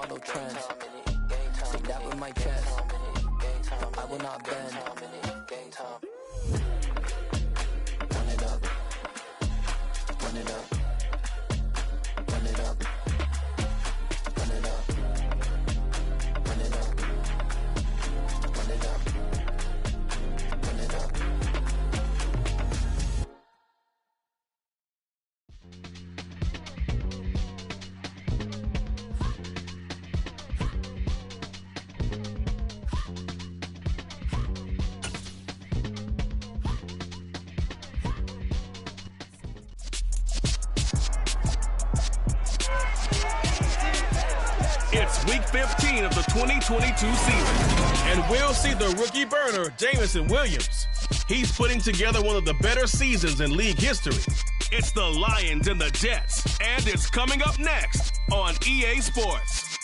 follow trends. Say that with my chest. I will not bend. Run it up. Run it up. Run it up. Run it up. Run it up. Run it up. Run it up. It's week 15 of the 2022 season, and we'll see the rookie burner, Jameson Williams. He's putting together one of the better seasons in league history. It's the Lions and the Jets, and it's coming up next on EA Sports.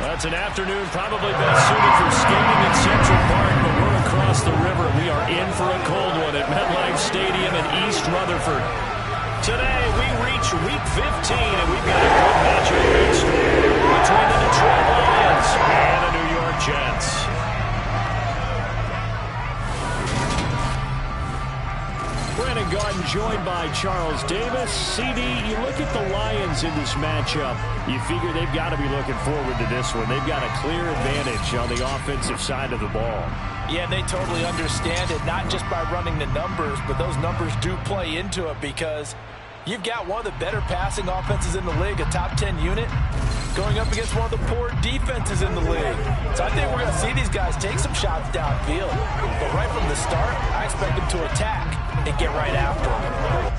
Well, it's an afternoon probably best suited for skating in Central Park, but we're across the river. We are in for a cold one at MetLife Stadium in East Rutherford. Today, we reach week 15, and we've got a good matchup between the Detroit Lions and the New York Jets. Brandon Gaudin joined by Charles Davis. CD, you look at the Lions in this matchup, you figure they've got to be looking forward to this one. They've got a clear advantage on the offensive side of the ball. Yeah, they totally understand it, not just by running the numbers, but those numbers do play into it because you've got one of the better passing offenses in the league, a top 10 unit, going up against one of the poor defenses in the league. So I think we're going to see these guys take some shots downfield. But right from the start, I expect them to attack and get right after them.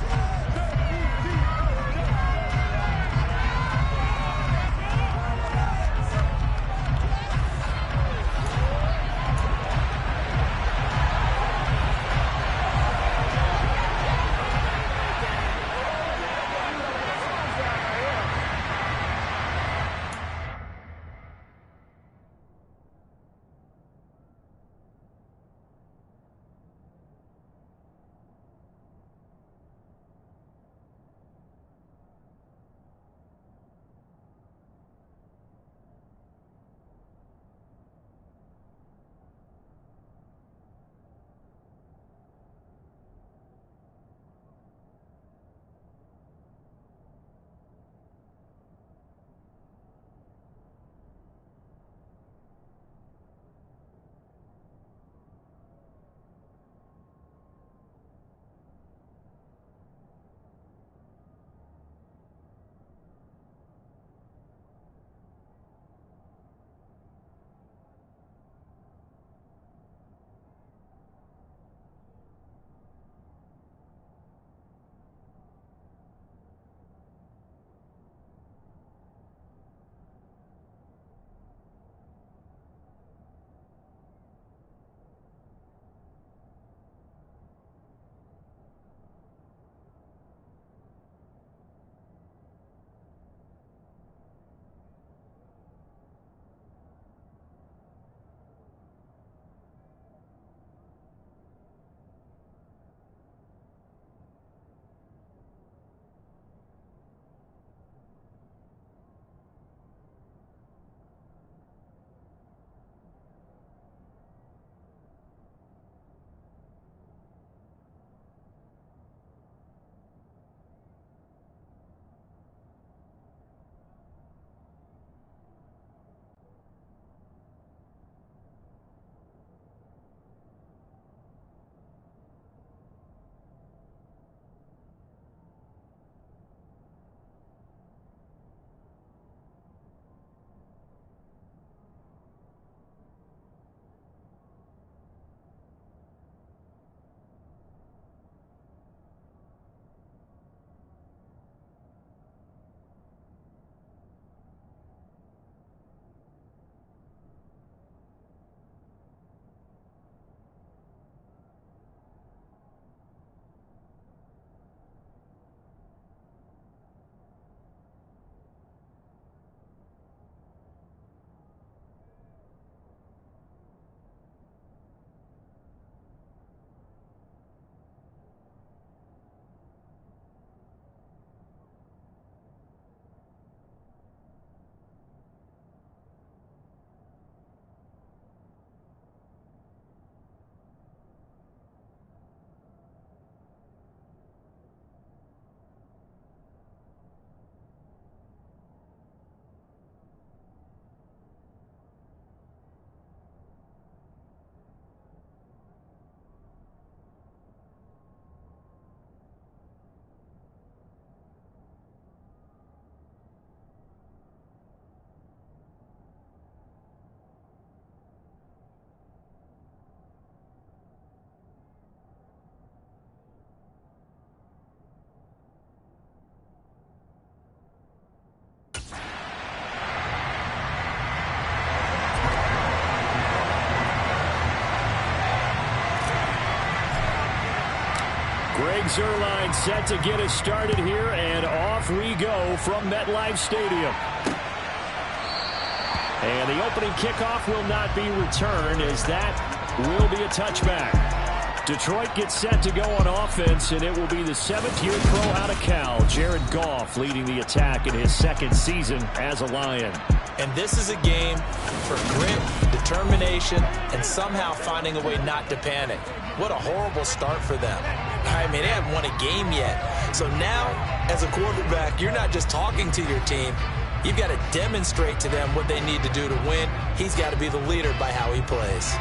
Zuerlein set to get us started here, and off we go from MetLife Stadium. And the opening kickoff will not be returned, as that will be a touchback. Detroit gets set to go on offense, and it will be the 7th-year pro out of Cal, Jared Goff, leading the attack in his second season as a Lion. And this is a game for grit, determination, and somehow finding a way not to panic. What a horrible start for them. I mean, they haven't won a game yet. So now, as a quarterback, you're not just talking to your team. You've got to demonstrate to them what they need to do to win. He's got to be the leader by how he plays.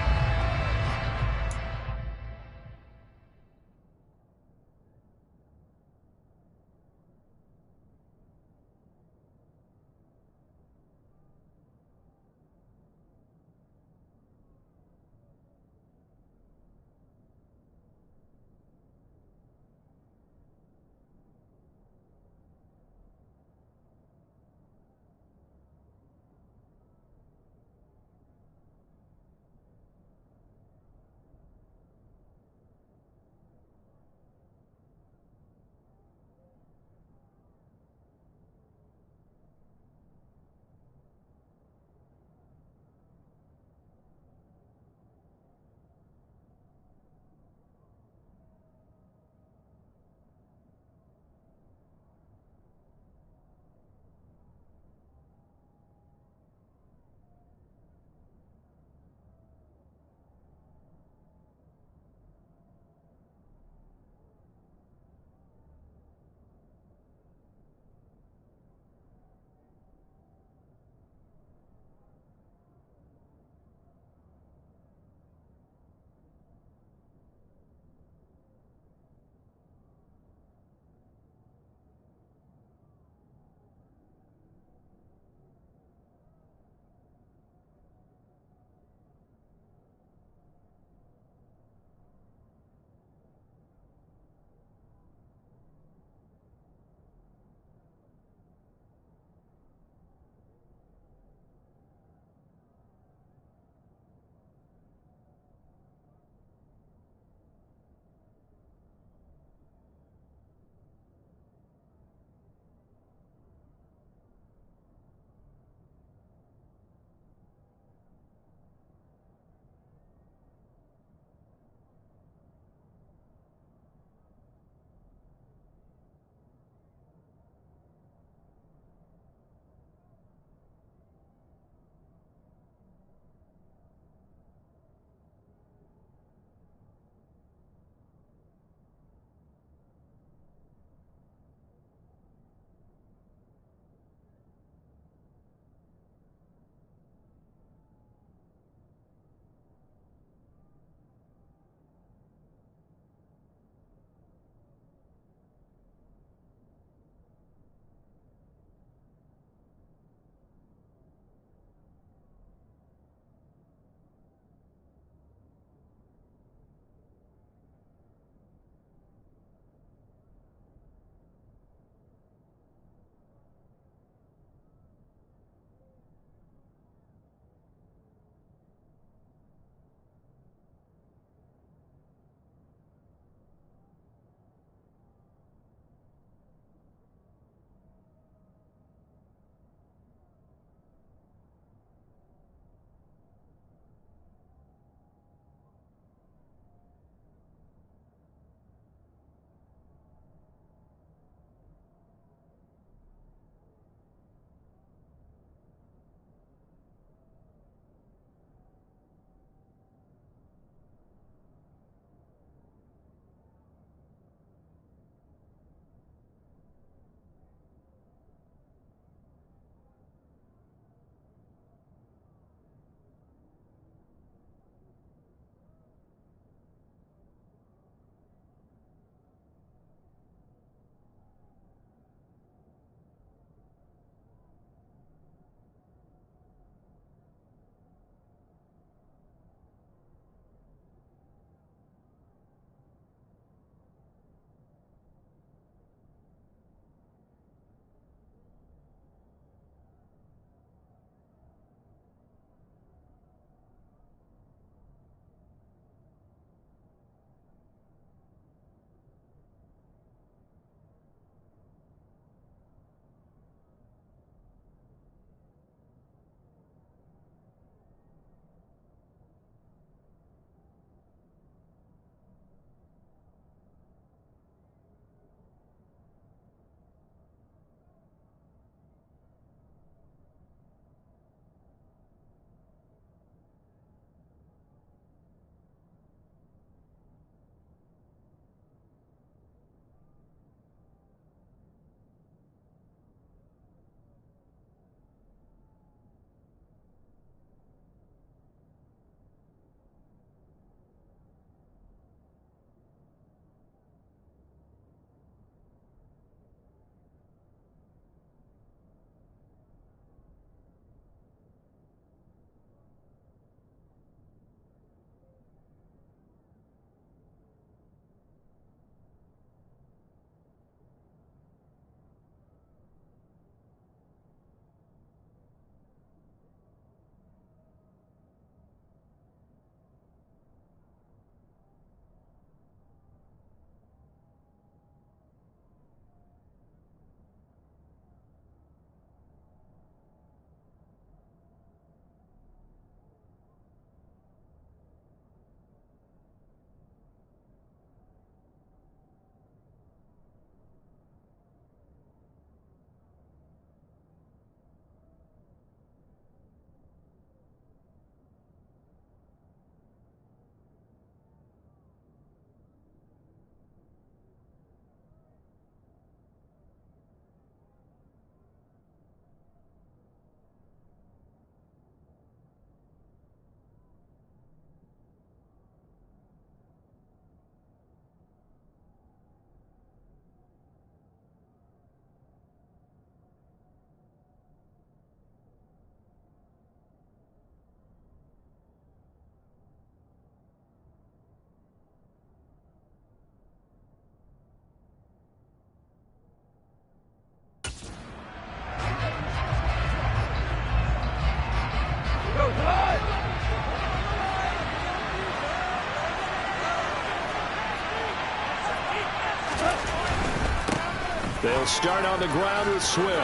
They'll start on the ground with Swift.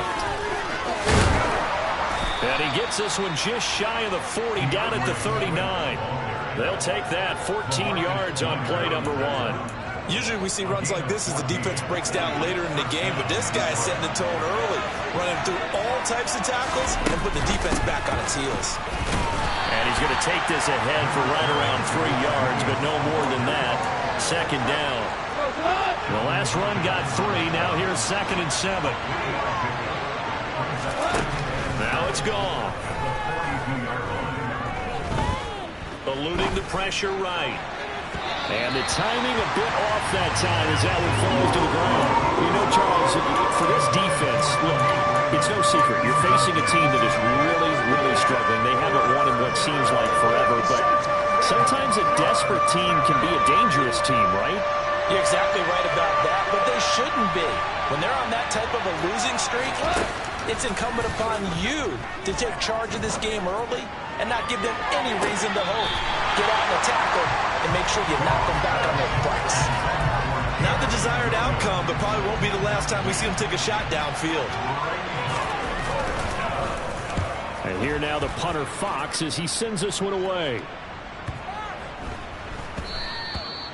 And he gets this one just shy of the 40, down at the 39. They'll take that 14 yards on play number 1. Usually we see runs like this as the defense breaks down later in the game, but this guy is setting the tone early, running through all types of tackles and put the defense back on its heels. And he's going to take this ahead for right around 3 yards, but no more than that. Second down. The last run got 3. Now here's 2nd and 7. Now it's gone. Eluding the pressure right. And the timing a bit off that time as that one falls to the ground. You know, Charles, for this defense, look, it's no secret. You're facing a team that is really, really struggling. They haven't won in what seems like forever, but sometimes a desperate team can be a dangerous team, right? You're exactly right about that, but they shouldn't be. When they're on that type of a losing streak, it's incumbent upon you to take charge of this game early and not give them any reason to hope. Get out and tackle and make sure you knock them back on their butts. Not the desired outcome, but probably won't be the last time we see them take a shot downfield. And here now the punter Fox as he sends this one away.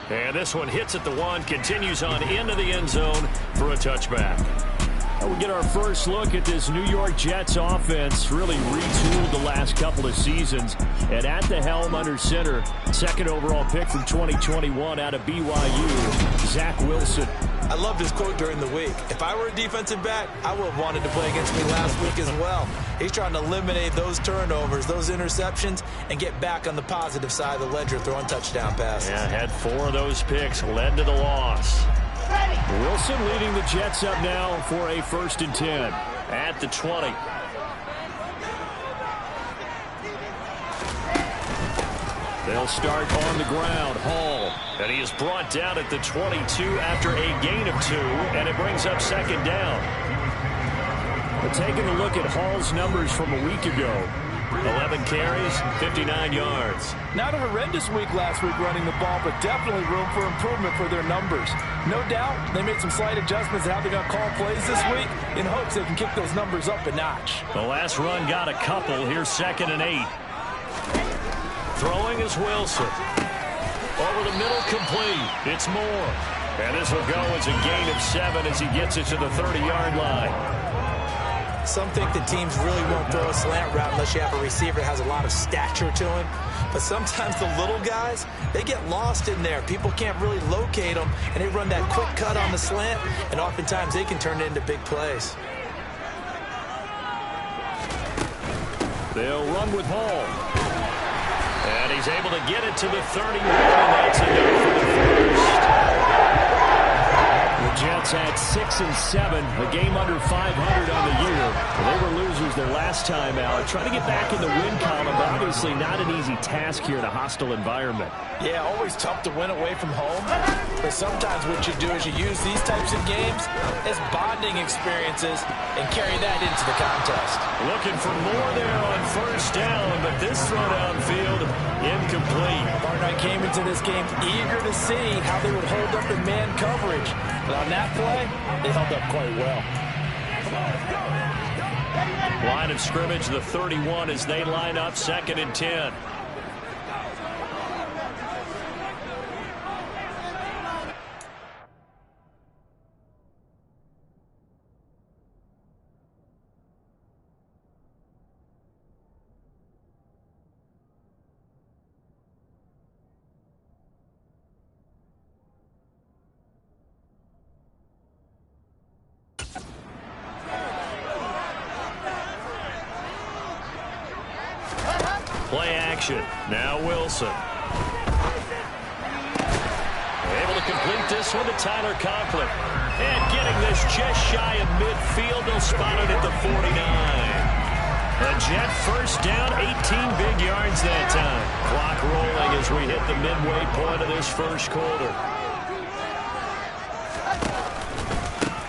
And this one hits at the 1, continues on into the end zone for a touchback. We get our first look at this New York Jets offense, really retooled the last couple of seasons. And at the helm under center, 2nd overall pick from 2021 out of BYU, Zach Wilson. I loved his quote during the week. If I were a defensive back, I would have wanted to play against me last week as well. He's trying to eliminate those turnovers, those interceptions, and get back on the positive side of the ledger throwing touchdown passes. Yeah, had 4 of those picks, led to the loss. Wilson leading the Jets up now for a 1st and 10 at the 20. They'll start on the ground. Hall, and he is brought down at the 22 after a gain of 2, and it brings up 2nd down. But taking a look at Hall's numbers from a week ago, 11 carries, 59 yards. Not a horrendous week last week running the ball, but definitely room for improvement for their numbers. No doubt they made some slight adjustments to how they're going to call plays this week in hopes they can kick those numbers up a notch. The last run got a couple. Here's 2nd and 8. Throwing is Wilson. Over the middle, complete. It's Moore. And this will go as a gain of 7 as he gets it to the 30-yard line. Some think the teams really won't throw a slant route unless you have a receiver that has a lot of stature to him. But sometimes the little guys, they get lost in there. People can't really locate them, and they run that quick cut on the slant, and oftentimes they can turn it into big plays. They'll run with Hall. And he's able to get it to the 31, and that's enough for the first. The Jets had 6 and 7, a game under 500 on the year. They were losers their last time out. Trying to get back in the win column, but obviously not an easy task here in a hostile environment. Yeah, always tough to win away from home. But sometimes what you do is you use these types of games as bonding experiences and carry that into the contest. Looking for more there on 1st down, but this throw downfield incomplete. Barnard came into this game eager to see how they would hold up in man coverage. But on that play, they held up quite well. Line of scrimmage, the 31 as they line up 2nd and 10. Play action. Now Wilson. Able to complete this one to Tyler Conklin. And getting this just shy of midfield. They'll spot it at the 49. A Jet 1st down, 18 big yards that time. Clock rolling as we hit the midway point of this 1st quarter.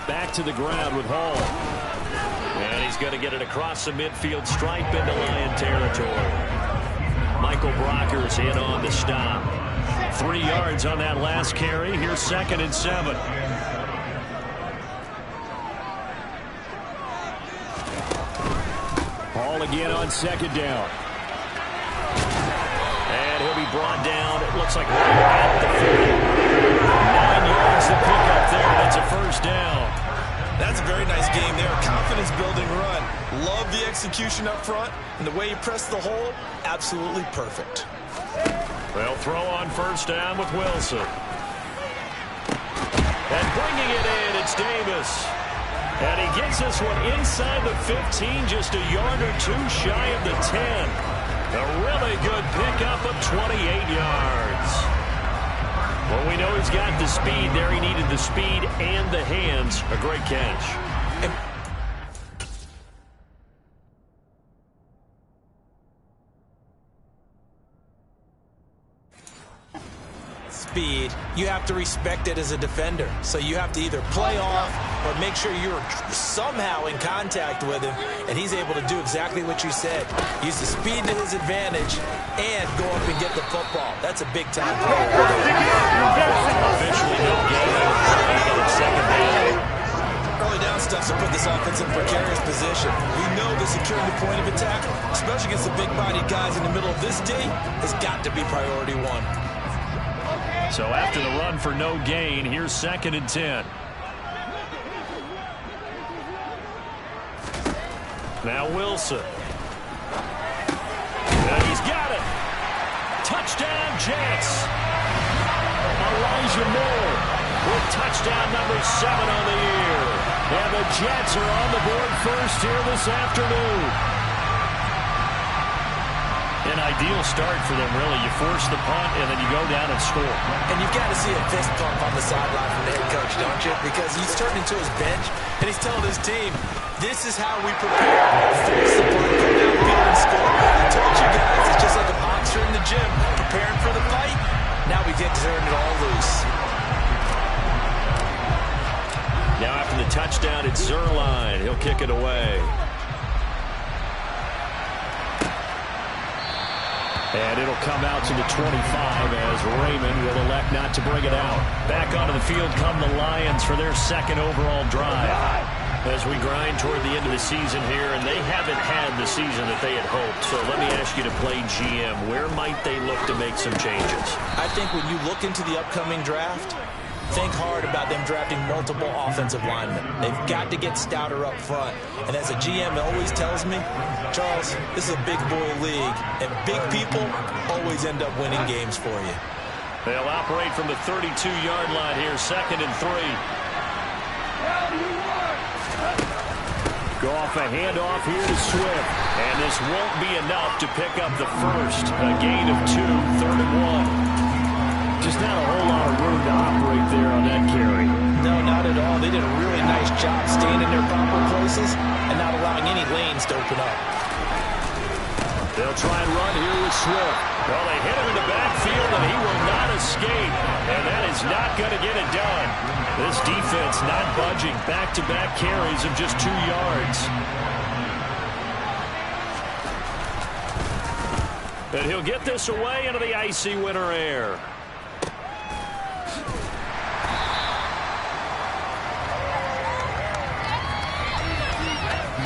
Back to the ground with Hall. And he's going to get it across the midfield stripe into Lion territory. Michael Brockers in on the stop. 3 yards on that last carry. Here's 2nd and 7. Ball again on second down. And he'll be brought down, it looks like right at the 40. 9 yards to pick up there, and it's a first down. That's a very nice game there. Confidence-building run. Love the execution up front, and the way he pressed the hole, absolutely perfect. They'll throw on first down with Wilson. And bringing it in, it's Davis. And he gets this one inside the 15, just a yard or two shy of the 10. A really good pickup of 28 yards. Well, we know he's got the speed there. He needed the speed and the hands. A great catch. Speed, you have to respect it as a defender. So you have to either play off or make sure you're somehow in contact with him, and he's able to do exactly what you said. Use the speed to his advantage and go up and get the football. That's a big-time play. Officially no gain. Second down. Early down stuff to put this offense in precarious position. We know the securing the point of attack, especially against the big-bodied guys in the middle of this D, has got to be priority one. So after the run for no gain, here's 2nd and 10. Now Wilson. And he's got it. Touchdown, Jets. Elijah Moore with touchdown number 7 on the year. And the Jets are on the board first here this afternoon. An ideal start for them, really. You force the punt, and then you go down and score. And you've got to see a fist pump on the sideline from the head coach, don't you? Because he's turning to his bench, and he's telling his team, this is how we prepare. Force the punt, go downfield and score. I told you guys, it's just like a boxer in the gym, preparing for the fight. Now we get to turn it all loose. Now after the touchdown, it's Zerline. He'll kick it away. And it'll come out to the 25 as Raymond will elect not to bring it out. Back onto the field come the Lions for their 2nd overall drive. As we grind toward the end of the season here, and they haven't had the season that they had hoped. So let me ask you to play GM. Where might they look to make some changes? I think when you look into the upcoming draft, think hard about them drafting multiple offensive linemen. They've got to get stouter up front. And as a GM always tells me, Charles, this is a big boy league, and big people always end up winning games for you. They'll operate from the 32-yard line here, 2nd and 3. Go off a handoff here to Swift. And this won't be enough to pick up the first. A gain of 2, 3rd and 1. Just not a whole lot of room to operate there on that carry. No, not at all. They did a really nice job staying in their proper places and not allowing any lanes to open up. They'll try and run here with Swift. Well, they hit him in the backfield, and he will not escape. And that is not going to get it done. This defense not budging. Back-to-back carries of just 2 yards. And he'll get this away into the icy winter air.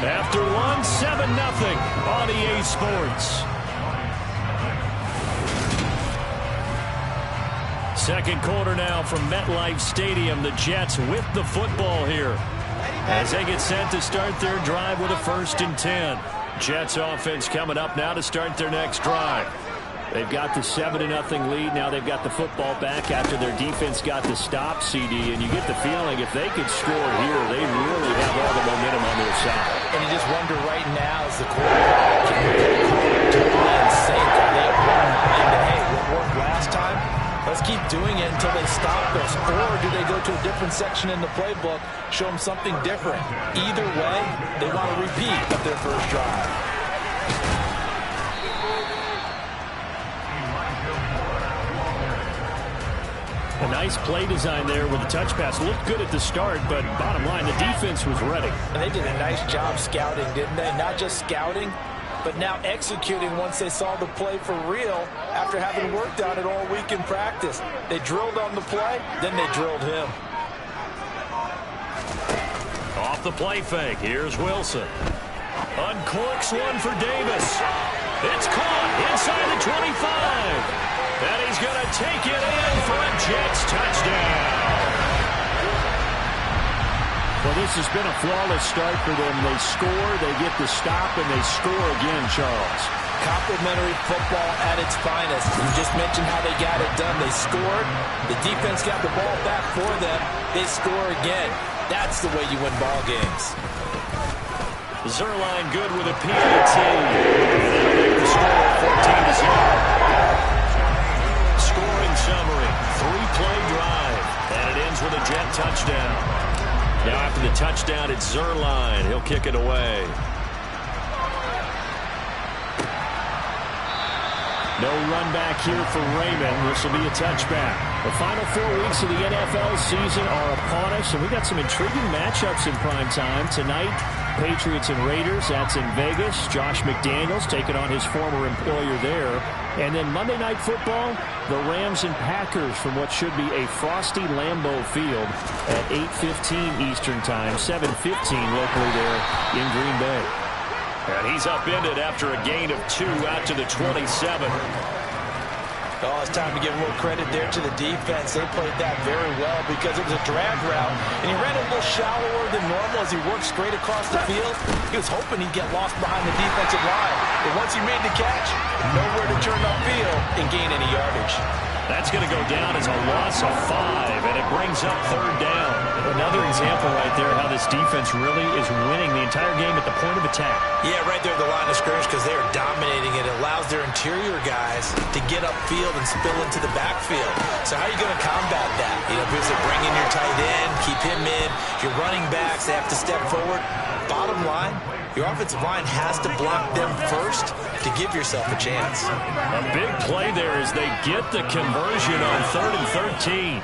After one, 7-0 on EA Sports. Second quarter now from MetLife Stadium. The Jets with the football here as they get set to start their drive with a 1st and 10. Jets offense coming up now to start their next drive. They've got the 7-0 lead. Now they've got the football back after their defense got the stop, CD. And you get the feeling if they could score here, they really have all the momentum on their side. And you just wonder right now as the quarterback can to and sync. Are they of one mind that, hey, what worked last time? Let's keep doing it until they stop us. Or do they go to a different section in the playbook, show them something different? Either way, they want to repeat of their first drive. A nice play design there with the touch pass. Looked good at the start, but bottom line, the defense was ready. And they did a nice job scouting, didn't they? Not just scouting, but now executing once they saw the play for real after having worked on it all week in practice. They drilled on the play, then they drilled him. Off the play fake, here's Wilson. Uncorks one for Davis. It's caught inside the 25. And he's going to take it in for a Jets touchdown. Well, this has been a flawless start for them. They score, they get the stop, and they score again, Charles. Complimentary football at its finest. You just mentioned how they got it done. They scored. The defense got the ball back for them. They score again. That's the way you win ball games. Zerline good with a PAT. And that'll make the score 14-0. Scoring summary. 3-play drive. And it ends with a Jet touchdown. Now after the touchdown, it's Zerline. He'll kick it away. No run back here for Raymond. This will be a touchback. The final 4 weeks of the NFL season are upon us, and we got some intriguing matchups in prime time tonight. Patriots and Raiders, that's in Vegas. Josh McDaniels taking on his former employer there. And then Monday Night Football, the Rams and Packers from what should be a frosty Lambeau Field at 8:15 Eastern Time, 7:15 locally there in Green Bay. And he's upended after a gain of 2 out to the 27. Oh, it's time to give a little credit there to the defense. They played that very well because it was a drag route, and he ran a little shallower than normal as he worked straight across the field. He was hoping he'd get lost behind the defensive line, but once he made the catch, nowhere to turn upfield and gain any yardage. That's going to go down as a loss of 5, and it brings up 3rd down. Another example right there how this defense really is winning the entire game at the point of attack. Yeah, right there at the line of scrimmage because they are dominating it. It allows their interior guys to get upfield and spill into the backfield. So how are you going to combat that? You know, because they bring in your tight end, keep him in. Your running backs, they have to step forward. Bottom line, your offensive line has to block them first to give yourself a chance. A big play there as they get the conversion on 3rd and 13.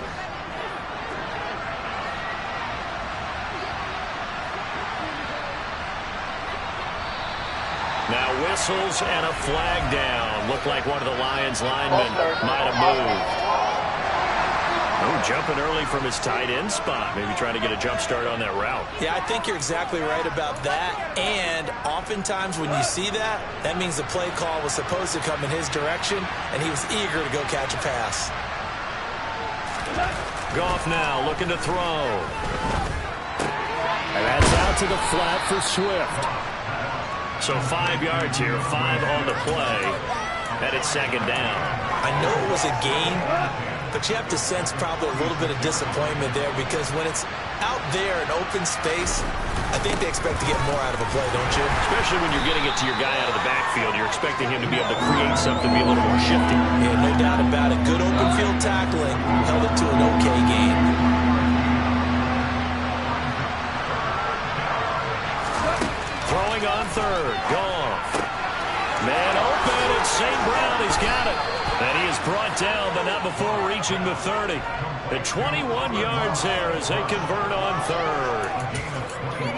Now whistles and a flag down. Looked like one of the Lions linemen might have moved. Oh, jumping early from his tight end spot. Maybe trying to get a jump start on that route. Yeah, I think you're exactly right about that. And oftentimes when you see that, that means the play call was supposed to come in his direction, and he was eager to go catch a pass. Goff now looking to throw. And that's out to the flat for Swift. So 5 yards here, 5 on the play. And it's 2nd down. I know it was a gain, but you have to sense probably a little bit of disappointment there because when it's out there in open space, I think they expect to get more out of a play, don't you? Especially when you're getting it to your guy out of the backfield. You're expecting him to be able to create something, be a little more shifty. Yeah, no doubt about it. Good open field tackling held it to an okay gain. Throwing on 3rd. Goff. Man open. It's St. Brown. He's got it. And he is brought down, but not before reaching the 30. At 21 yards there as they convert on 3rd.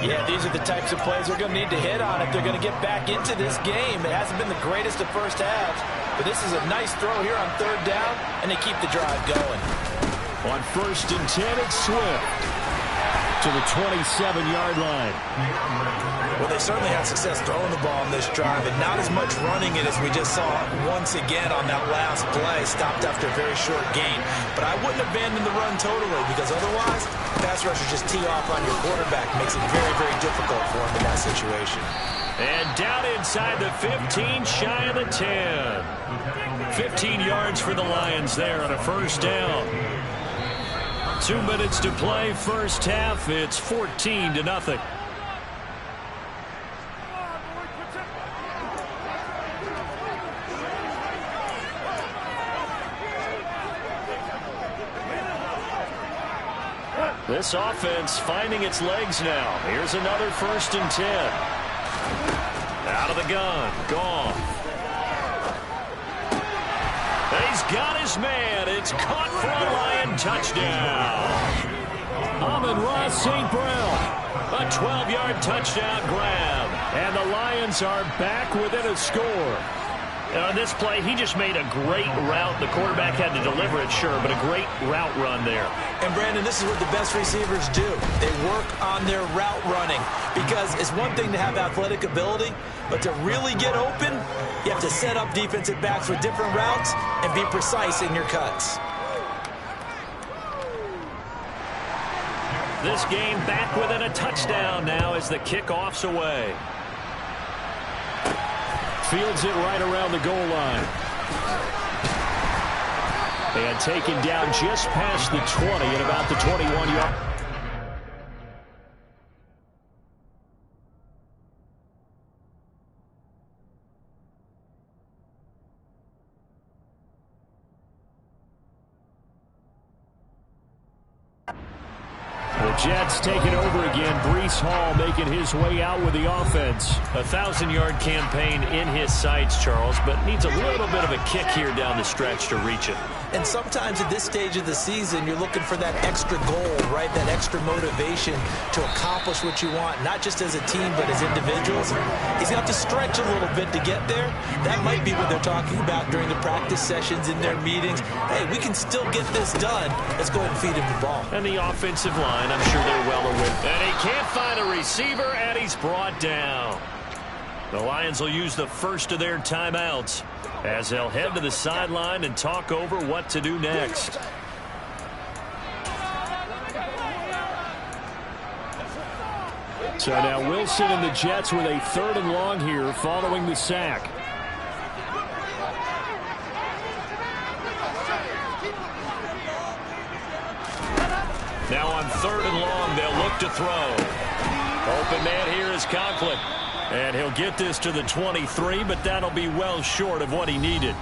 Yeah, these are the types of plays they're going to need to hit on if they're going to get back into this game. It hasn't been the greatest of first halves, but this is a nice throw here on 3rd down, and they keep the drive going. On 1st and 10, it's Swift to the 27-yard line. Well, they certainly had success throwing the ball on this drive, and not as much running it as we just saw once again on that last play. Stopped after a very short gain. But I wouldn't abandon the run totally, because otherwise, pass rushers just tee off on your quarterback. Makes it very, very difficult for him in that situation. And down inside the 15, shy of the 10. 15 yards for the Lions there on a 1st down. 2 minutes to play, first half. It's 14-0. This offense finding its legs now. Here's another 1st and 10. Out of the gun. Goff. He's got his man. It's caught for a Lion touchdown. Amon-Ra St. Brown. A 12-yard touchdown grab. And the Lions are back within a score. On this play, he just made a great route. The quarterback had to deliver it, sure, but a great route run there. And, Brandon, this is what the best receivers do. They work on their route running because it's one thing to have athletic ability, but to really get open, you have to set up defensive backs with different routes and be precise in your cuts. This game back within a touchdown now as the kickoff's away. Fields it right around the goal line. And taken down just past the 20 at about the 21-yard. The Jets taking over again. Breece Hall making his way out with the offense. A 1,000-yard campaign in his sights, Charles, but needs a little bit of a kick here down the stretch to reach it. And sometimes at this stage of the season, you're looking for that extra goal, right? That extra motivation to accomplish what you want, not just as a team, but as individuals. He's got to stretch a little bit to get there. That might be what they're talking about during the practice sessions, in their meetings. Hey, we can still get this done. Let's go ahead and feed him the ball. And the offensive line, I'm sure they're well aware. And he can't find a receiver, and he's brought down. The Lions will use the first of their timeouts as they'll head to the sideline and talk over what to do next. So now Wilson and the Jets with a 3rd and long here following the sack. Now on 3rd and long, they'll look to throw. Open man here is Conklin. And he'll get this to the 23, but that'll be well short of what he needed.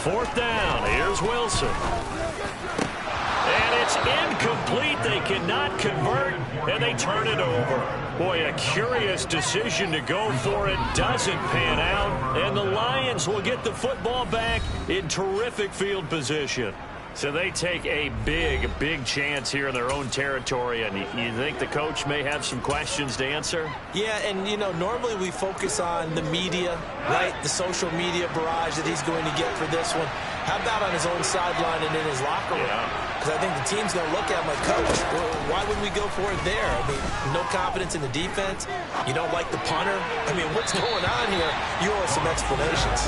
Fourth down. Here's Wilson. And it's incomplete. They cannot convert, and they turn it over. Boy, a curious decision to go for it. Doesn't pan out, and the Lions will get the football back in terrific field position. So they take a big chance here in their own territory, and you think the coach may have some questions to answer? Yeah, and, you know, normally we focus on the media, right, the social media barrage that he's going to get for this one. How about on his own sideline and in his locker room? Because I think the team's going to look at him like, Coach, why wouldn't we go for it there? I mean, no confidence in the defense. You don't like the punter. I mean, what's going on here? You owe us some explanations.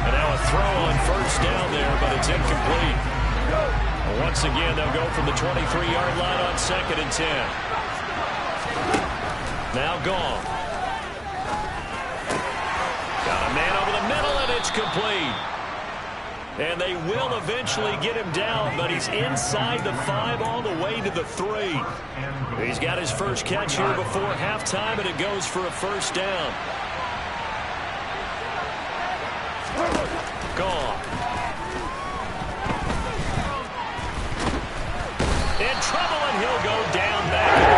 And now a throw on first down there, but it's incomplete. Once again, they'll go from the 23-yard line on 2nd and 10. Now gone. Got a man over the middle, and it's complete. And they will eventually get him down, but he's inside the 5 all the way to the 3. He's got his first catch here before halftime, and it goes for a first down. Gone. In trouble, and he'll go down back to the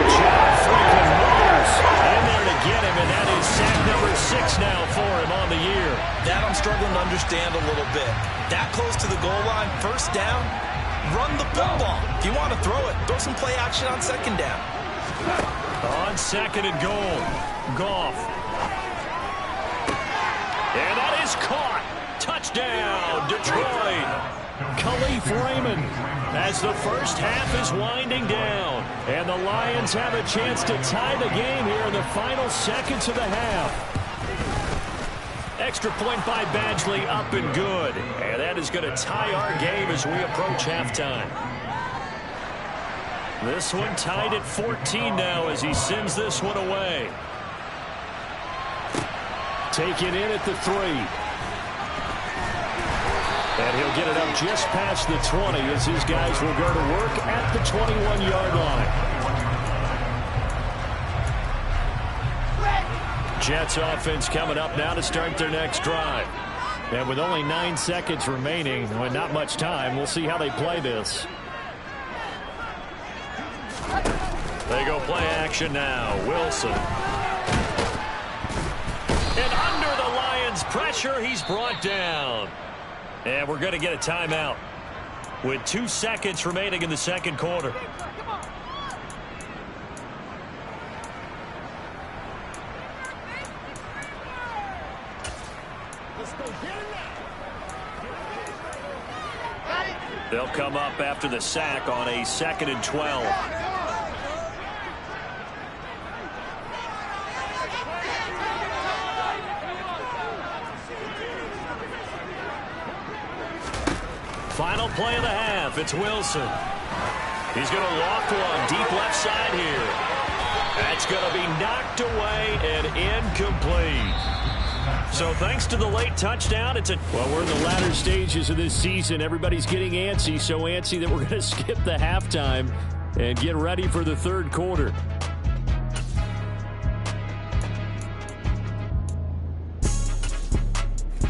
12. John Franklin Myers in there to get him, and that is sack number 6 now for him on the year. That I'm struggling to understand a little bit. That close to the goal line, first down, run the football. If you want to throw it, throw some play action on 2nd down. On 2nd and goal, Goff. And that is caught. Touchdown, Detroit. Khalif Raymond as the first half is winding down. And the Lions have a chance to tie the game here in the final seconds of the half. Extra point by Badgley, up and good. And that is going to tie our game as we approach halftime. This one tied at 14 now as he sends this one away. Taken in at the 3. And he'll get it up just past the 20 as his guys will go to work at the 21-yard line. Jets offense coming up now to start their next drive. And with only 9 seconds remaining, well, not much time, we'll see how they play this. They go play action now. Wilson. And under the Lions' pressure, he's brought down. And we're going to get a timeout with 2 seconds remaining in the second quarter. They'll come up after the sack on a 2nd and 12. Final play of the half. It's Wilson. He's going to loft one deep left side here. That's going to be knocked away and incomplete. So thanks to the late touchdown, well, we're in the latter stages of this season. Everybody's getting antsy, so antsy that we're going to skip the halftime and get ready for the third quarter.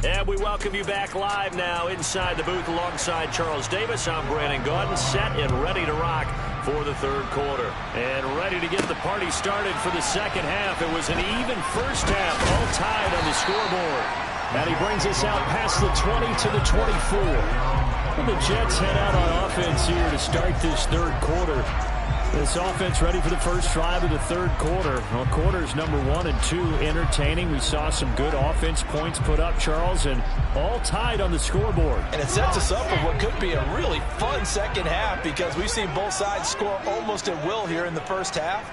And we welcome you back live now inside the booth alongside Charles Davis. I'm Brandon Gaudin, set and ready to rock for the third quarter. And ready to get the party started for the second half. It was an even first half, all tied on the scoreboard. And he brings us out past the 20 to the 24. And the Jets head out on offense here to start this third quarter. This offense ready for the first drive of the third quarter. Well, quarters number 1 and 2 entertaining. We saw some good offense points put up, Charles, and all tied on the scoreboard. And it sets us up for what could be a really fun second half because we've seen both sides score almost at will here in the first half.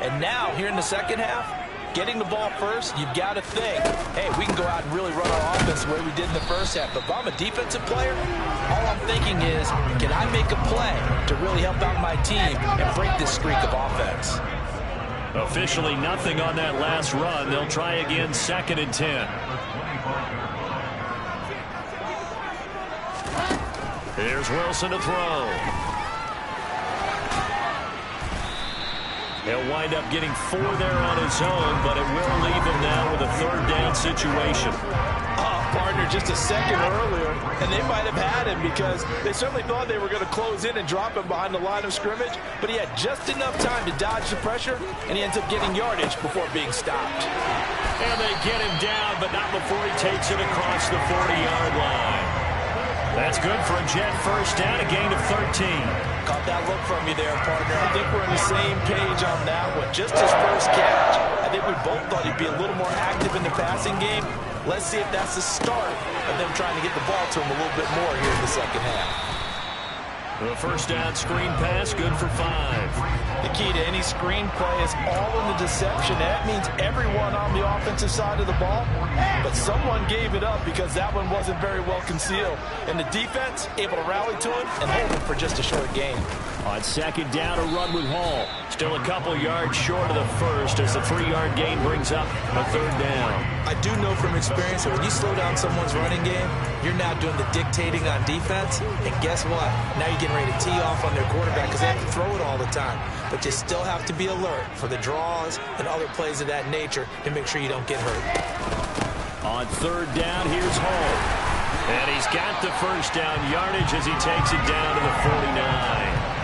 And now, here in the second half, getting the ball first, you've got to think, hey, we can go out and really run our offense the way we did in the first half. But if I'm a defensive player, all I'm thinking is, can I make a play to really help out my team and break this streak of offense? Officially nothing on that last run. They'll try again, 2nd and 10. Here's Wilson to throw. He'll wind up getting 4 there on his own, but it will leave him now with a third down situation. Partner, just a second earlier, and they might have had him because they certainly thought they were going to close in and drop him behind the line of scrimmage, but he had just enough time to dodge the pressure, and he ends up getting yardage before being stopped. And they get him down, but not before he takes it across the 40-yard line. That's good for a Jet first down, a gain of 13. Caught that look from you there, partner. I think we're on the same page on that one. Just his first catch. I think we both thought he'd be a little more active in the passing game. Let's see if that's the start of them trying to get the ball to him a little bit more here in the second half. The first down screen pass, good for 5. The key to any screen play is all in the deception. That means everyone on the offensive side of the ball, but someone gave it up because that one wasn't very well concealed. And the defense able to rally to him and hold him for just a short gain. On second down, a run with Hall. Still a couple yards short of the first as the 3-yard gain brings up a third down. I do know from experience that when you slow down someone's running game, you're now doing the dictating on defense. And guess what? Now you're getting ready to tee off on their quarterback because they have to throw it all the time. But you still have to be alert for the draws and other plays of that nature to make sure you don't get hurt. On third down, here's Hall. And he's got the first down yardage as he takes it down to the 49.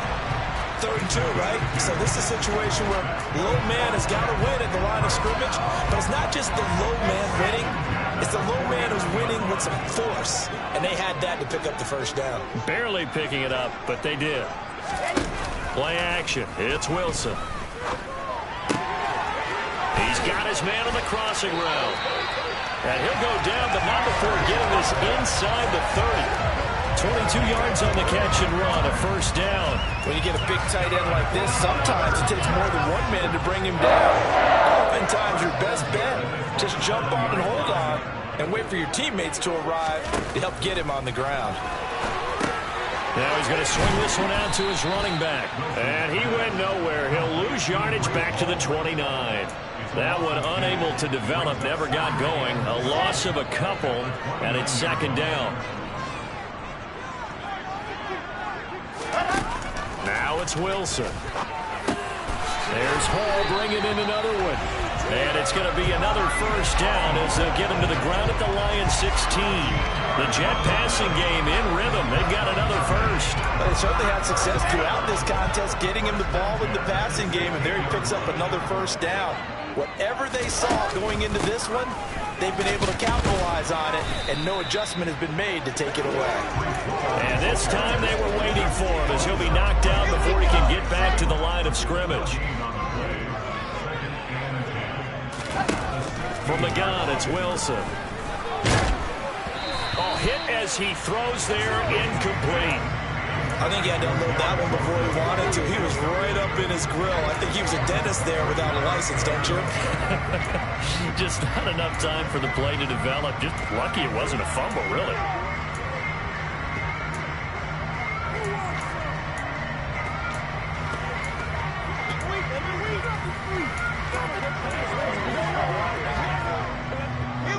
3rd and 2, right? So this is a situation where low man has got to win at the line of scrimmage, but it's not just the low man winning. It's the low man who's winning with some force, and they had that to pick up the first down. Barely picking it up, but they did. Play action. It's Wilson. He's got his man on the crossing route. And he'll go down, but not before getting this inside the 30. 22 yards on the catch and run, a first down. When you get a big tight end like this, sometimes it takes more than one man to bring him down. Oftentimes, your best bet, just jump on and hold on and wait for your teammates to arrive to help get him on the ground. Now he's going to swing this one out to his running back. And he went nowhere. He'll lose yardage back to the 29. That one unable to develop, never got going. A loss of a couple, and it's second down. Now it's Wilson. There's Hall bringing in another one. And it's going to be another first down as they'll get him to the ground at the Lions 16. The Jet passing game in rhythm. They've got another first. Well, they certainly had success throughout this contest, getting him the ball in the passing game, and there he picks up another first down. Whatever they saw going into this one, they've been able to capitalize on it, and no adjustment has been made to take it away. And this time they were waiting for him as he'll be knocked down before he can get back to the line of scrimmage. From the gun, it's Wilson. Oh, hit as he throws there, incomplete. I think he had to unload that one before he wanted to. He was right up in his grill. I think he was a dentist there without a license, don't you? Just not enough time for the play to develop. Just lucky it wasn't a fumble, really.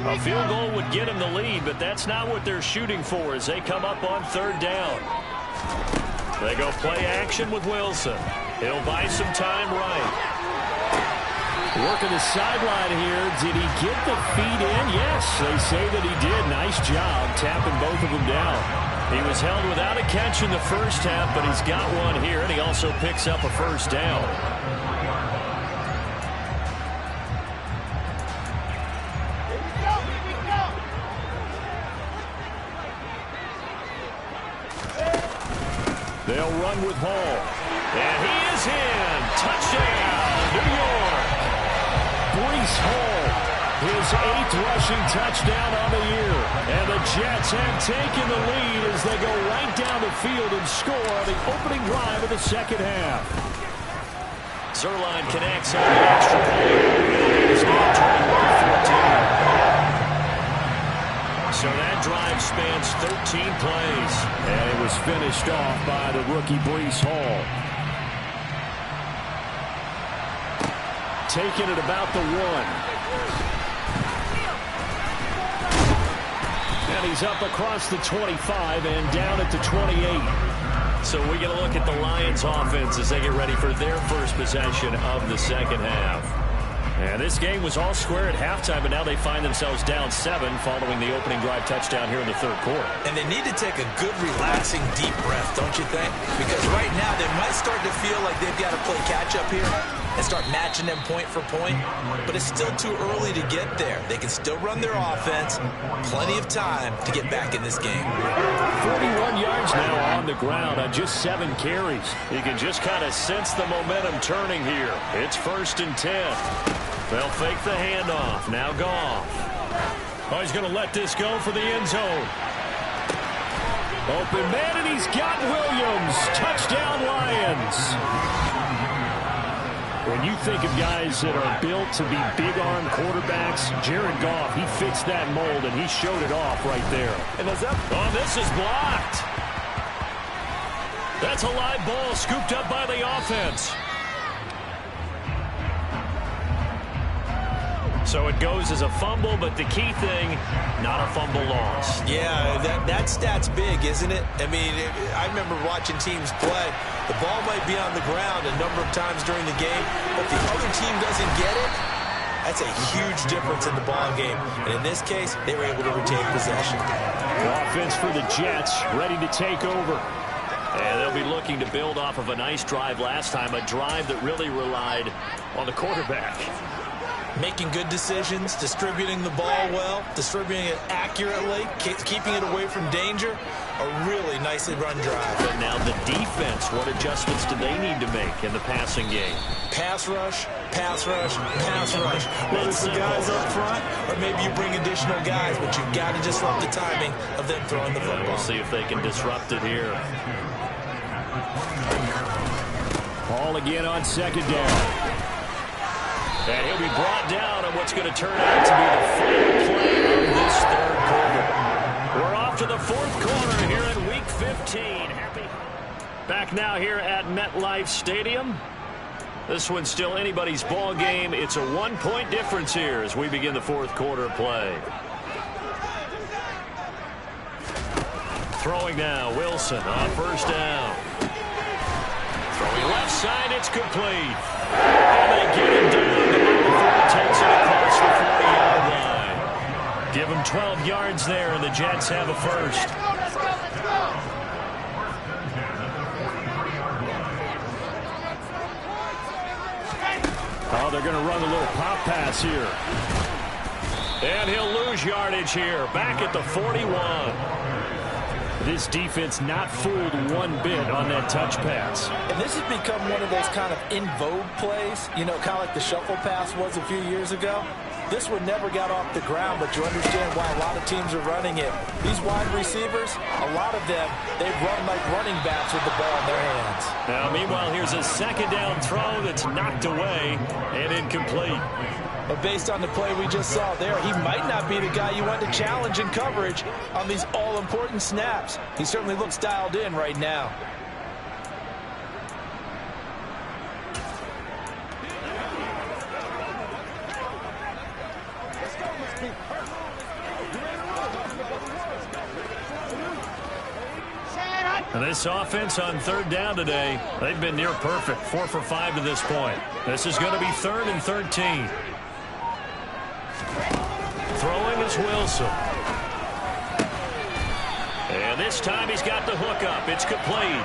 A field goal would get him the lead, but that's not what they're shooting for as they come up on third down. They go play action with Wilson. He'll buy some time right. Working the sideline here. Did he get the feet in? Yes, they say that he did. Nice job tapping both of them down. He was held without a catch in the first half, but he's got one here, and he also picks up a first down. They'll run with Hall. And he is in. Touchdown, New York. Breece Hall, his 8th rushing touchdown on the year. And the Jets have taken the lead as they go right down the field and score on the opening drive of the second half. Zerline connects on the extra point. It's now 21-14. So that drive spans 13 plays. And it was finished off by the rookie Breece Hall. Taking it about the 1. And he's up across the 25 and down at the 28. So we get a look at the Lions offense as they get ready for their first possession of the second half. And this game was all square at halftime, but now they find themselves down 7 following the opening drive touchdown here in the third quarter. And they need to take a good, relaxing, deep breath, don't you think? Because right now they might start to feel like they've got to play catch-up here and start matching them point for point. But it's still too early to get there. They can still run their offense. Plenty of time to get back in this game. 41 yards now on the ground on just 7 carries. You can just kind of sense the momentum turning here. It's 1st and 10. They'll fake the handoff. Now Goff. Oh, he's going to let this go for the end zone. Open man, and he's got Williams. Touchdown, Lions. When you think of guys that are built to be big-arm quarterbacks, Jared Goff, he fits that mold, and he showed it off right there. And this is blocked. That's a live ball scooped up by the offense. So it goes as a fumble, but the key thing, not a fumble loss. Yeah, that stat's big, isn't it? I mean, I remember watching teams play. The ball might be on the ground a number of times during the game, but if the other team doesn't get it, that's a huge difference in the ball game. And in this case, they were able to retain possession. Offense for the Jets, ready to take over. And they'll be looking to build off of a nice drive last time, a drive that really relied on the quarterback. Making good decisions, distributing the ball well, distributing it accurately, keeping it away from danger. A really nicely run drive. But now the defense, what adjustments do they need to make in the passing game? Pass rush, pass rush, pass rush. Whether it's the guys up front or maybe you bring additional guys, but you've got to disrupt the timing of them throwing the football. We'll see if they can disrupt it here. Ball again on 2nd down. And he'll be brought down on what's going to turn out to be the final play of this third quarter. We're off to the 4th quarter here in Week 15. Back now here at MetLife Stadium. This one's still anybody's ball game. It's a 1-point difference here as we begin the 4th quarter play. Throwing now, Wilson on 1st down. Throwing left side, it's complete. And they get him down to takes it across the 40-yard line. Give him 12 yards there, and the Jets have a first. Oh, they're going to run a little pop pass here. And he'll lose yardage here, back at the 41. This defense not fooled one bit on that touch pass. And this has become one of those kind of in vogue plays, you know, kind of like the shuffle pass was a few years ago. This one never got off the ground, but you understand why a lot of teams are running it. These wide receivers, a lot of them, they run like running backs with the ball in their hands. Now, meanwhile, here's a second down throw that's knocked away and incomplete. But based on the play we just saw there, he might not be the guy you want to challenge in coverage on these all-important snaps. He certainly looks dialed in right now. This offense on third down today, they've been near perfect, 4 for 5 to this point. This is going to be 3rd and 13. Throwing is Wilson. And this time he's got the hook up. It's complete.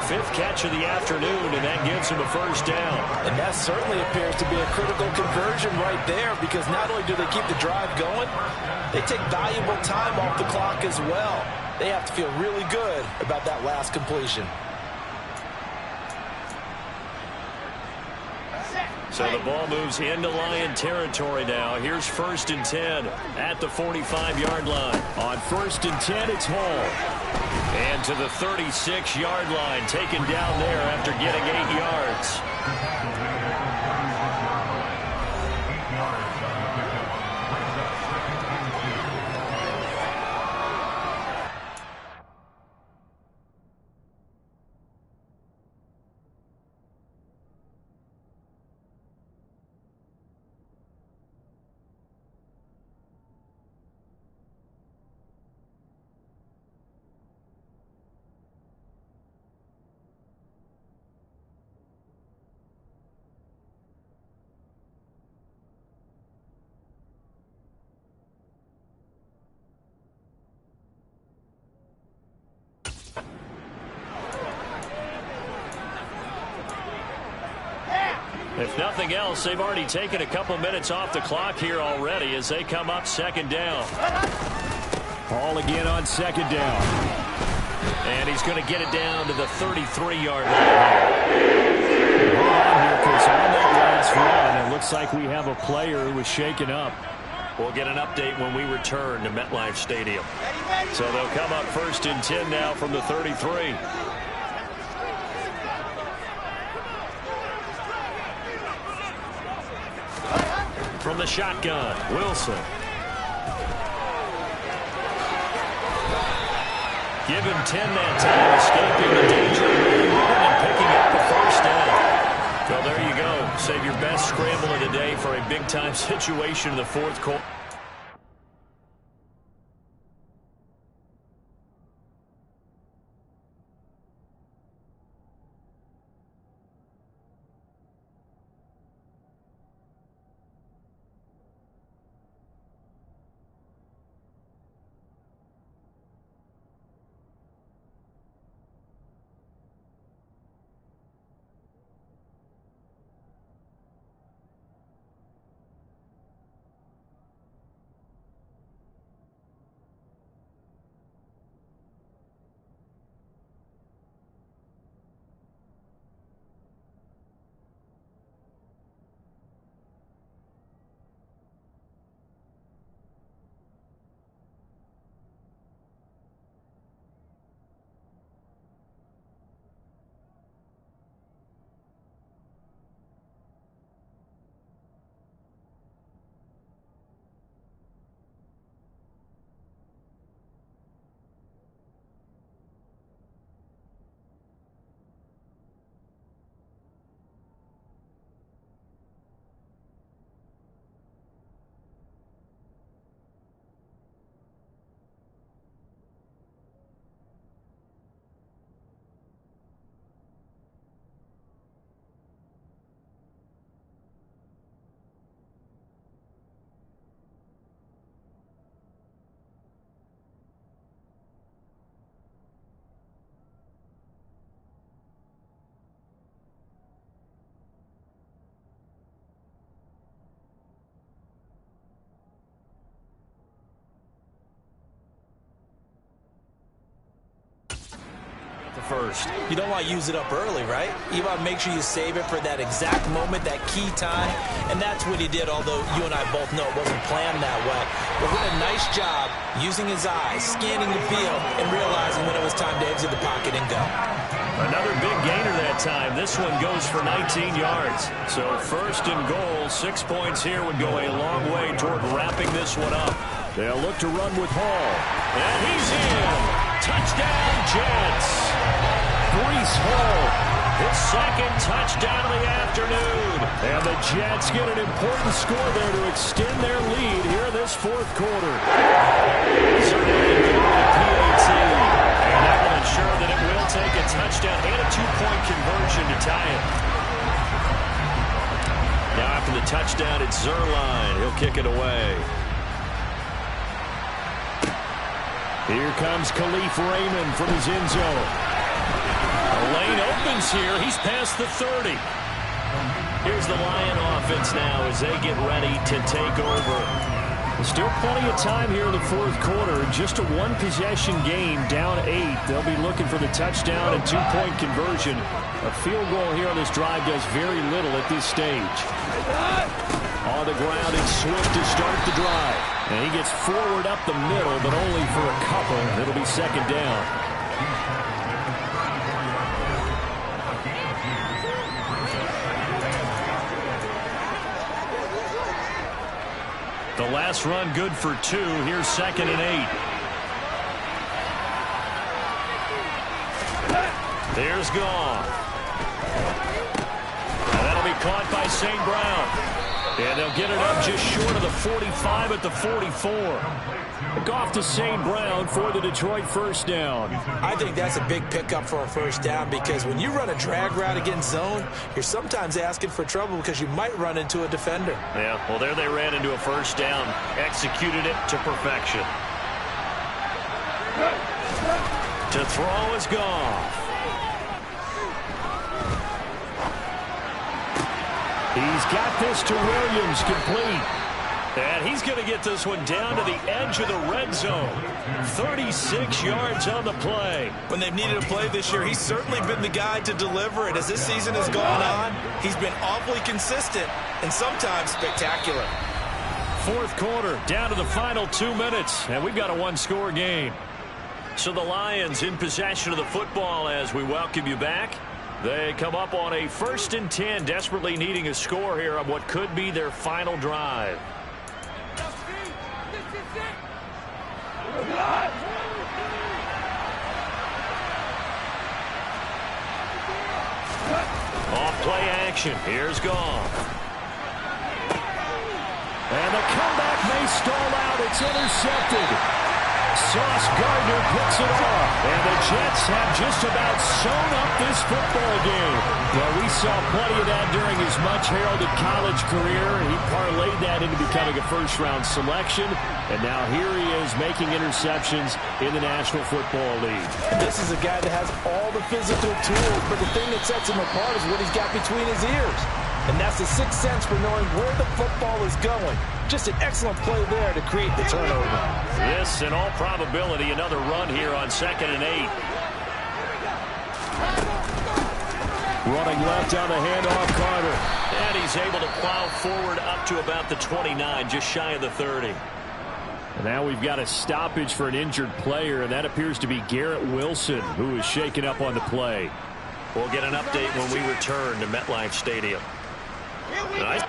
5th catch of the afternoon, and that gives him a first down. And that certainly appears to be a critical conversion right there, because not only do they keep the drive going, they take valuable time off the clock as well. They have to feel really good about that last completion. So the ball moves into Lion territory now. Here's 1st and 10 at the 45-yard line. On 1st and 10, it's Hall. And to the 36-yard line, taken down there after getting 8 yards. If nothing else, they've already taken a couple minutes off the clock here already as they come up 2nd down. Ball again on 2nd down. And he's going to get it down to the 33-yard line. Hold on here, because on that last run, it looks like we have a player who was shaken up. We'll get an update when we return to MetLife Stadium. So they'll come up 1st and 10 now from the 33. From the shotgun, Wilson. Give him 10 that time, escaping the danger and picking up the first down. Well, there you go. Save your best scramble of the day for a big-time situation in the 4th quarter. first. You don't want to use it up early, right? You want to make sure you save it for that exact moment, that key time, and that's what he did, although you and I both know it wasn't planned that way. But what a nice job using his eyes, scanning the field, and realizing when it was time to exit the pocket and go. Another big gainer that time. This one goes for 19 yards. So first and goal, 6 points here would go a long way toward wrapping this one up. They'll look to run with Hall. And he's in. Touchdown, Jets. Breece Hall, his second touchdown of the afternoon. And the Jets get an important score there to extend their lead here in this fourth quarter. Certainly PAT. And that will ensure that it will take a touchdown and a 2-point conversion to tie it. Now after the touchdown, it's Zerline. He'll kick it away. Here comes Khalif Raymond from his end zone. The lane opens here. He's past the 30. Here's the Lion offense now as they get ready to take over. Still plenty of time here in the fourth quarter. Just a one-possession game, down 8. They'll be looking for the touchdown and 2-point conversion. A field goal here on this drive does very little at this stage. On the ground, it's Swift to start the drive. And he gets forward up the middle, but only for a couple. It'll be second down. The last run good for 2. Here's second and 8. There's Goff. And that'll be caught by St. Brown. And they'll get it up just short of the 45 at the 44. Goff to St. Brown for the Detroit first down. I think that's a big pickup for a first down because when you run a drag route against zone, you're sometimes asking for trouble because you might run into a defender. Yeah, well, there they ran into a first down. Executed it to perfection. To throw is Goff. He's got this to Williams, complete. And he's going to get this one down to the edge of the red zone. 36 yards on the play. When they've needed a play this year, he's certainly been the guy to deliver it. As this season has gone on, he's been awfully consistent and sometimes spectacular. Fourth quarter, down to the final 2 minutes, and we've got a one-score game. So the Lions in possession of the football as we welcome you back. They come up on a 1st and 10, desperately needing a score here on what could be their final drive. Off play action. Here's Goff. And the comeback may stall out. It's intercepted. Sauce Gardner picks it off. And the Jets have just about sewn up this football game. Well, we saw plenty of that during his much-heralded college career. He parlayed that into becoming a first-round selection. And now here he is making interceptions in the National Football League. This is a guy that has all the physical tools, but the thing that sets him apart is what he's got between his ears. And that's the sixth sense for knowing where the football is going. Just an excellent play there to create the turnover. This, in all probability, another run here on 2nd and 8. Running left on the handoff, Carter. And he's able to plow forward up to about the 29, just shy of the 30. And now we've got a stoppage for an injured player, and that appears to be Garrett Wilson, who is shaken up on the play. We'll get an update when we return to MetLife Stadium. Nice.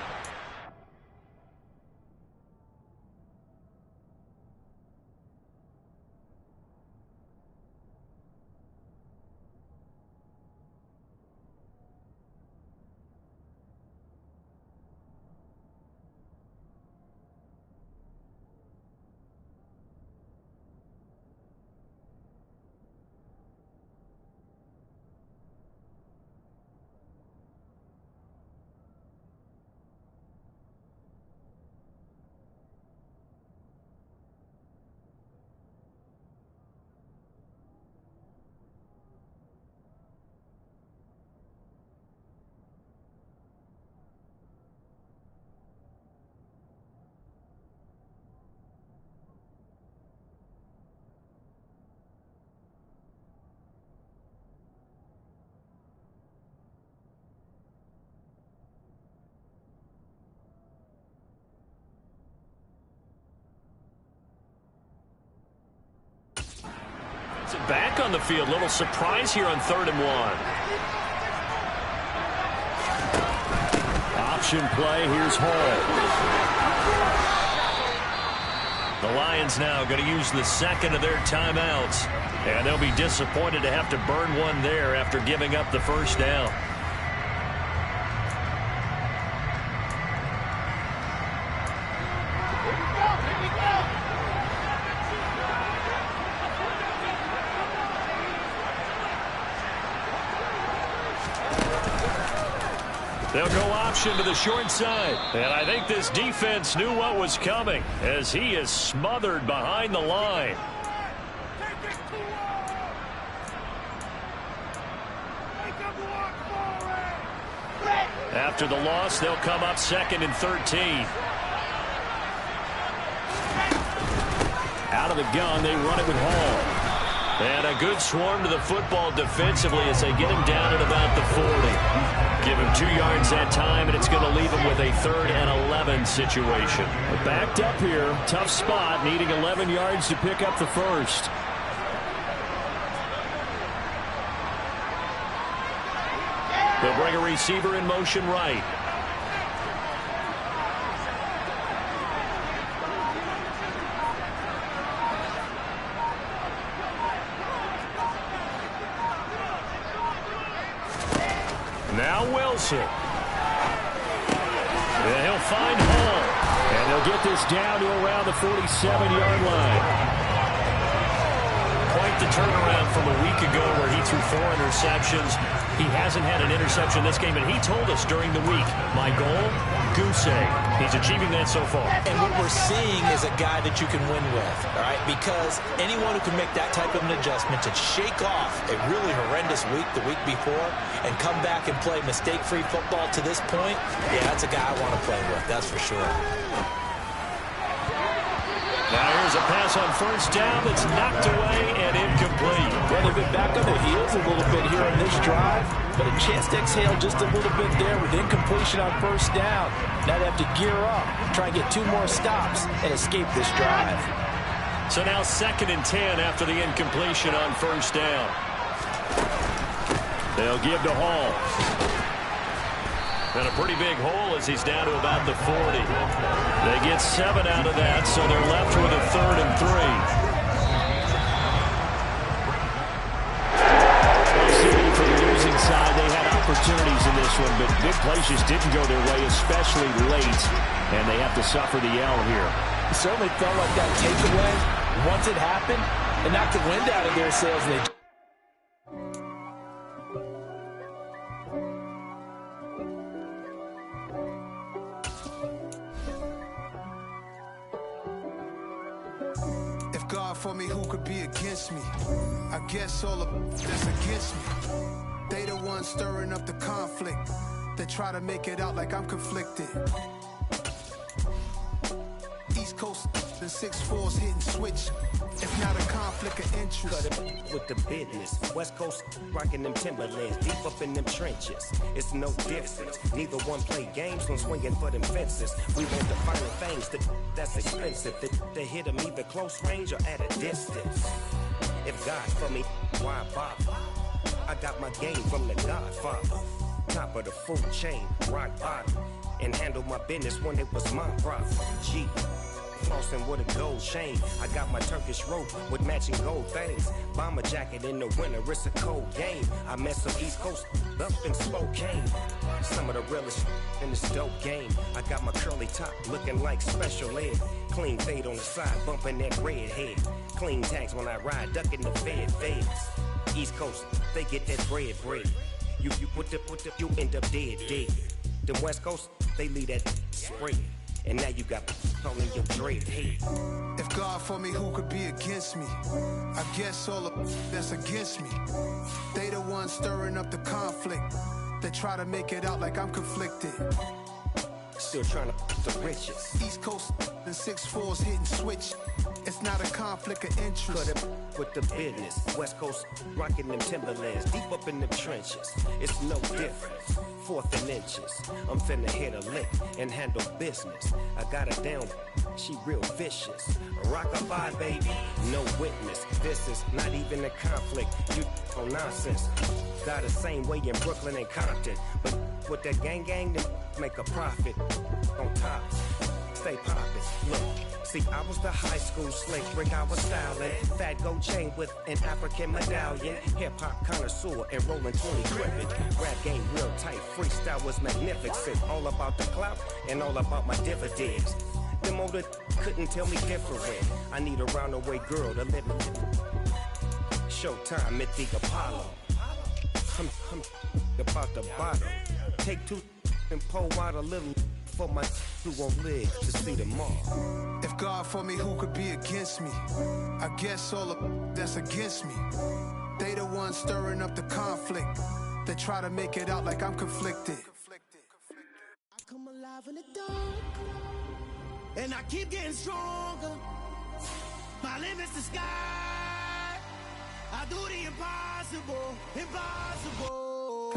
back on the field. Little surprise here on 3rd and 1. Option play. Here's Hall. The Lions now going to use the second of their timeouts. And they'll be disappointed to have to burn one there after giving up the first down. They'll go option to the short side. And I think this defense knew what was coming as he is smothered behind the line. After the loss, they'll come up 2nd and 13. Out of the gun, they run it with Hall. And a good swarm to the football defensively as they get him down at about the 40. Give him 2 yards that time, and it's going to leave him with a 3rd and 11 situation. Backed up here, tough spot, needing 11 yards to pick up the first. They'll bring a receiver in motion right. Now Wilson. And he'll find Hall. And they'll get this down to around the 47-yard line. Quite the turnaround from a week ago where he threw 4 interceptions. He hasn't had an interception this game, and he told us during the week, my goal, goose egg. He's achieving that so far. And what we're seeing is a guy that you can win with, all right? Because anyone who can make that type of an adjustment to shake off a really horrendous week the week before and come back and play mistake-free football to this point, yeah, that's a guy I want to play with, that's for sure. Now here's a pass on first down that's knocked away and incomplete. Well, they've been back on their heels a little bit here on this drive, but a chance to exhale just a little bit there with incompletion on first down. Now they have to gear up, try and get 2 more stops, and escape this drive. So now 2nd and 10 after the incompletion on first down. They'll give to Hall. And a pretty big hole as he's down to about the 40. They get 7 out of that, so they're left with a 3rd and 3. For the losing side, they had opportunities in this one, but big plays just didn't go their way, especially late, and they have to suffer the L here. It certainly felt like that takeaway, once it happened, it knocked the wind out of their sails. And they For me, who could be against me? I guess all of that's against me. They the ones stirring up the conflict. They try to make it out like I'm conflicted. East Coast and 6'4s hitting switch. It's not a conflict of interest. Cut it with the business. West Coast rocking them Timberlands, deep up in them trenches. It's no difference. Neither one play games, no swinging for them fences. We want the final things that's expensive. They hit them either close range or at a distance. If God's for me, why bother? I got my game from the Godfather. Top of the food chain, rock bottom. And handle my business when it was my profit. G. Flossing with a gold chain. I got my Turkish rope with matching gold things. Bomber jacket in the winter, it's a cold game. I mess up East Coast up in Spokane. Some of the realest in this dope game. I got my curly top looking like special ed. Clean fade on the side, bumping that red head. Clean tags when I ride, ducking the feds. East Coast, they get that bread. You you end up dead. The West Coast, they leave that spread. And now you got all in your dread head. If God for me, who could be against me? I guess all of that's against me. They the ones stirring up the conflict. They try to make it out like I'm conflicted. Still trying to the riches. East Coast and 6'4s hitting switch. It's not a conflict of interest. Cut it with the business. West Coast rocking them Timberlands, deep up in them trenches. It's no different. 4th and inches. I'm finna hit a lick and handle business. I got her down, she real vicious. Rock-a-bye, baby, no witness. This is not even a conflict. You on nonsense. Got the same way in Brooklyn and Compton, but with that gang, then make a profit on top. Stay poppin'. Look. See, I was the high school slick brick, I was styling. Fat gold chain with an African medallion. Hip-hop connoisseur and rolling 20 gripping. Rap game real tight, freestyle was magnificent. All about the clout and all about my dividends. Them older couldn't tell me different. I need a roundaway girl to live in. Showtime at the Apollo. I'm about the bottle. Take 2 and pour out a little for my who won't live to see them all. If God for me, who could be against me? I guess all the that's against me. They the ones stirring up the conflict. They try to make it out like I'm conflicted. I come alive in the dark, and I keep getting stronger. My limit's the sky. I do the impossible, impossible.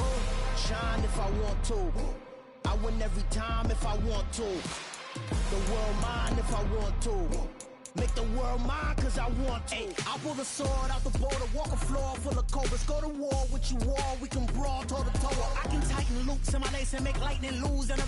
Shine if I want to. I win every time if I want to. The world mine if I want to. Make the world mine cause I want to. Ay, I pull the sword out the border, walk a floor full of cobras. Go to war with you all, we can brawl toe to toe. I can tighten loops in my lace and make lightning lose. And